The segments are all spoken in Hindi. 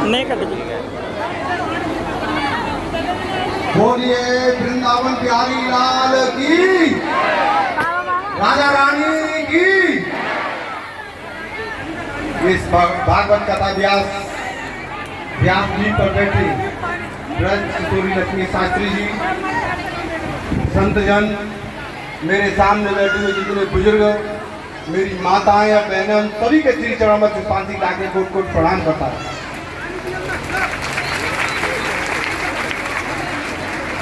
नहीं कट बोलिए वृंदावन बिहारी लाल की, राजा रानी की। इस भागवत कथा व्यास जी पर बैठे ब्रज किशोरी लक्ष्मी शास्त्री जी, संत जन, मेरे सामने बैठे हुए जितने बुजुर्ग, मेरी माताएं या बहनें, उन सभी के श्री चरणों में पुष्पांजलि डाके कोट कोट प्रणाम करता है।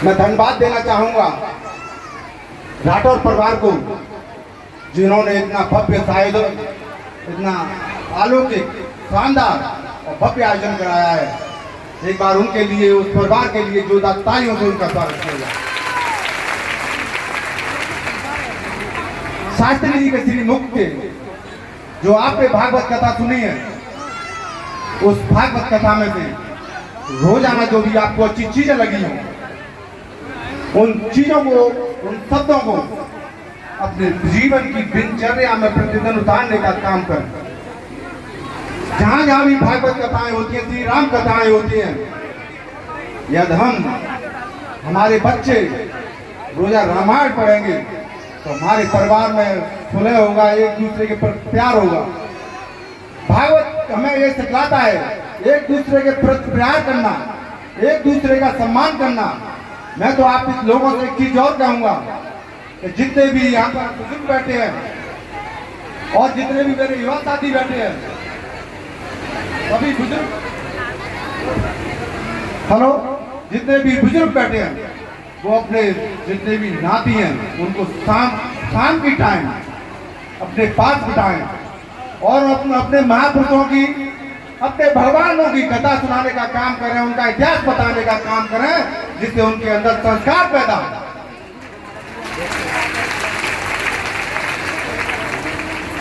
मैं धन्यवाद देना चाहूंगा राठौर परिवार को, जिन्होंने इतना भव्य शायद इतना अलौकिक शानदार और भव्य आयोजन कराया है। एक बार उनके लिए, उस परिवार के लिए जोरदार तालियों से उनका स्वागत किया जाए। शास्त्री जी के श्री मुख के जो आपने भागवत कथा सुनी है, उस भागवत कथा में से रोजाना जो भी आपको अच्छी चीजें लगी हो, उन चीजों को, उन शब्दों को अपने जीवन की दिनचर्या में प्रतिदिन उतारने का काम करें। जहां जहां भी भागवत कथाएं होती हैं, श्री राम कथाएं होती हैं, यदि हम हमारे बच्चे रोजा रामायण पढ़ेंगे तो हमारे परिवार में सुलह होगा, एक दूसरे के प्रति प्यार होगा। भागवत हमें ये सिखलाता है एक दूसरे के प्रति प्यार करना, एक दूसरे का सम्मान करना। मैं तो आप लोगों से एक चीज और कहूंगा कि जितने भी यहाँ पर बुजुर्ग बैठे हैं और जितने भी मेरे युवा साथी बैठे हैं, सभी बुजुर्ग, हेलो, जितने भी बुजुर्ग बैठे हैं, वो अपने जितने भी नाती हैं उनको शाम की टाइम अपने पास बिठाएं और अपने महापुरुषों की, अपने भगवानों की कथा सुनाने का काम करें, उनका इतिहास बताने का काम करें, जिससे उनके अंदर संस्कार पैदा हो।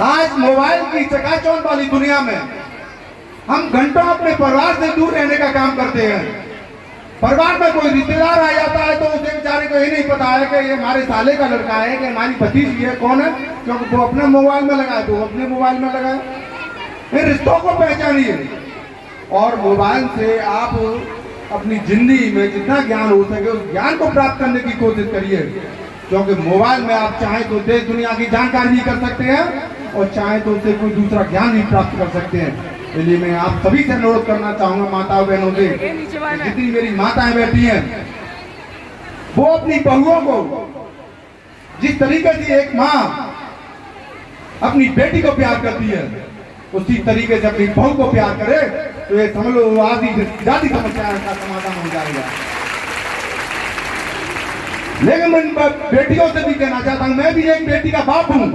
आज मोबाइल की चकाचौंध वाली दुनिया में हम घंटों अपने परिवार से दूर रहने का काम करते हैं। परिवार में कोई रिश्तेदार आ जाता है तो उसे बेचारे को ये नहीं पता है कि ये हमारे साले का लड़का है, कि हमारी भतीजी है, कौन है, क्योंकि वो अपने मोबाइल में लगा है तो वो अपने मोबाइल में लगा है। इन रिश्तों को पहचानिए और मोबाइल से आप अपनी जिंदगी में जितना ज्ञान हो सके उस ज्ञान को प्राप्त करने की कोशिश करिए, क्योंकि मोबाइल में आप चाहें तो देश दुनिया की जानकारी भी कर सकते हैं और चाहें तो उससे कोई दूसरा ज्ञान भी प्राप्त कर सकते हैं। इसलिए मैं आप सभी से अनुरोध करना चाहूंगा, माताओं बहनों से, जितनी मेरी माताएं बैठी हैं, वो अपनी बहुओं को जिस तरीके से एक माँ अपनी बेटी को प्यार करती है, उसी तरीके से अपनी बहू को प्यार करे तो ये समझ लो आदि जाति समस्या का समाधान हो जाएगा। लेकिन मैं बेटियों से भी कहना चाहता हूं, मैं भी एक बेटी का बाप हूं।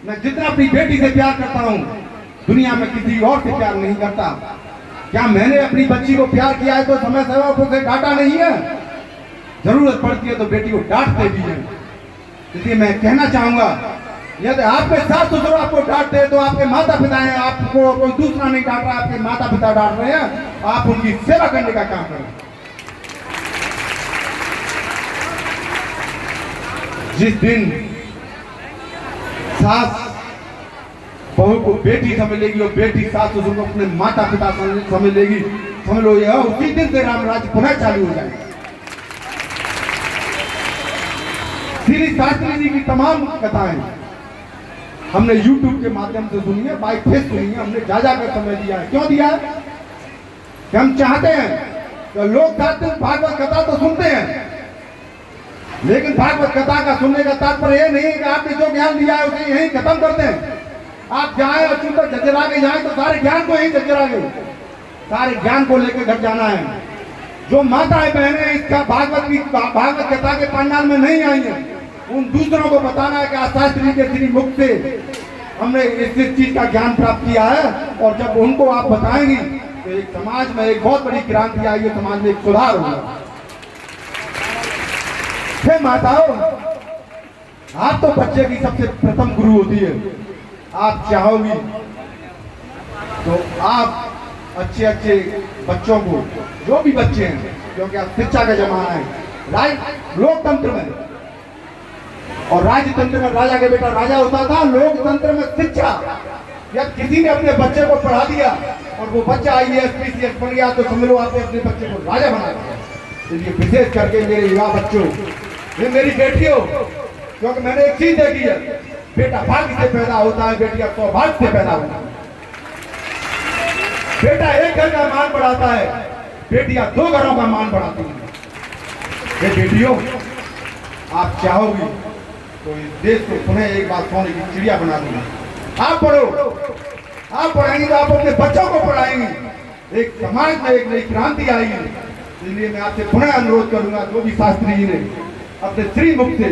मैं जितना अपनी बेटी से प्यार करता हूं, दुनिया में किसी और से प्यार नहीं करता। क्या मैंने अपनी बच्ची को प्यार किया है तो समय समय उसे डांटा नहीं है? जरूरत पड़ती है तो बेटी को डांटते भी है। इसलिए मैं कहना चाहूंगा, यदि आपके सास ससुर आपको डांटते हैं तो आपके माता पिता हैं, आपको कोई दूसरा नहीं डांट रहा, आपके माता पिता डांट रहे हैं, आप उनकी सेवा करने का काम करें। जिस दिन सास बहू को बेटी समझ लेगी और बेटी सास ससुर को अपने माता पिता समझ लेगी, समझ लो यह उसी दिन से राम राज्य पुनः चालू हो जाएगा। श्री शास्त्री जी की तमाम कथाएं हमने YouTube के माध्यम से सुनी है, बाई फेस सुनी है, हमने जा कर समय दिया है। क्यों दिया है? कि हम चाहते हैं तो लोग चाहते हैं भागवत कथा तो सुनते हैं, लेकिन भागवत कथा का सुनने का तात्पर्य यह नहीं है कि आपने जो ज्ञान दिया है उसे यहीं खत्म करते हैं। आप जाए और चुनकर जजरा के जाए तो सारे ज्ञान को यहीं जजरा के, सारे ज्ञान को लेकर घर जाना है। जो माताएं बहनें इसका भागवत कथा के पंडाल में नहीं आई है, उन दूसरों को बताना है कि शास्त्री के श्री मुख से हमने इस चीज का ज्ञान प्राप्त किया है, और जब उनको आप बताएंगी तो एक समाज में एक बहुत बड़ी क्रांति आएगी, समाज में एक सुधार होगा। हे माताओं, आप तो बच्चे की सबसे प्रथम गुरु होती है। आप चाहोगी तो आप अच्छे अच्छे बच्चों को, जो भी बच्चे हैं, क्योंकि आप शिक्षा का जमाना है, राइट, लोकतंत्र में और राजतंत्र में राजा के बेटा राजा होता था, लोकतंत्र में शिक्षा। जब किसी ने अपने बच्चे को पढ़ा दिया और वो बच्चा IAS PCS बन गया तो समझ लो आपने अपने बच्चे को राजा बना दिया। इसलिए विशेष करके मेरे युवा बच्चों, ये मेरी बेटियों, क्योंकि मैंने एक चीज देखी है, बेटा भाग्य से पैदा होता है, बेटियां सौभाग्य से पैदा होती है। बेटा एक घर का मान बढ़ाता है, बेटियां 2 घरों का मान बढ़ाती हैं। ये बेटियों, आप चाहोगी तो इस देश को पुनः एक बार सोने की चिड़िया बना दूंगा। आप पढ़ो, आप पढ़ाएंगे तो आप अपने बच्चों को पढ़ाएंगे, एक समाज में एक नई क्रांति आएगी। इसलिए मैं आपसे पुनः अनुरोध करूंगा, जो भी शास्त्री जी ने अपने श्रीमुख से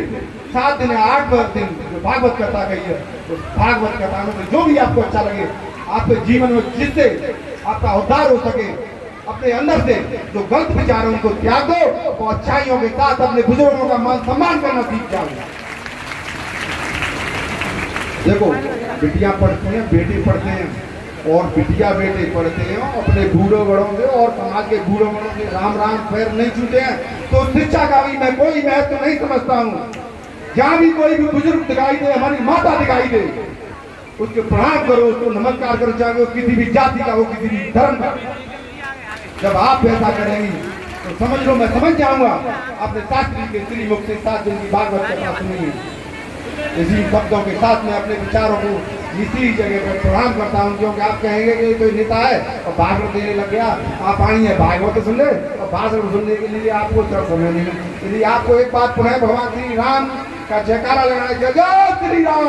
7 दिन 8 दिन जो भागवत कथा कही है, उस भागवत कथा में जो भी आपको अच्छा लगे, आपके जीवन में जिससे आपका उद्धार हो सके, अपने अंदर से जो गलत विचार उनको त्याग दो और अच्छाइयों के साथ अपने बुजुर्गों का मान सम्मान करना सीख जाओ। देखो, बिटियां पढ़ती हैं, बेटे पढ़ते हैं, और बिटिया बेटे पढ़ते हैं अपने बूढ़ों बड़ों से और समाज के बूढ़ों बड़ों से राम राम पैर नहीं छूते हैं, तो शिक्षा का भी मैं कोई महत्व नहीं समझता हूँ। जहाँ भी कोई भी बुजुर्ग दिखाई दे, हमारी माता दिखाई दे, उसके प्रणाम करो, उसको नमस्कार करो, चाहे वो किसी भी जाति का हो, किसी भी धर्म का। जब आप ऐसा करेंगी तो समझ लो मैं समझ जाऊंगा। अपने शास्त्री के श्रीमुख से 7 दिन की भागवत कथा सुनिए। इसी शब्दों के साथ मैं अपने विचारों को इसी जगह पर प्रणाम करता हूँ, क्योंकि आप कहेंगे कि कोई नेता है और भागवत देने लग गया, आप आइए भागवत सुन ले, और भाषण सुनने के लिए आपको सिर्फ समय नहीं है। इसलिए आपको एक बात पुनः भगवान श्री राम का जयकारा लगाना है। जय श्री राम,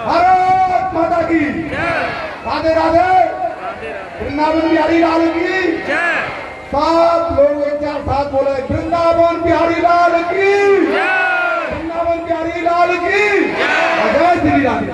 भारत माता की, राधे राधे, वृंदावन बिहारी लाल की। सब लोग एक साथ बोले, वृंदावन बिहारी लाल की, वृंदावन बिहारी लाल की, जय श्री राम।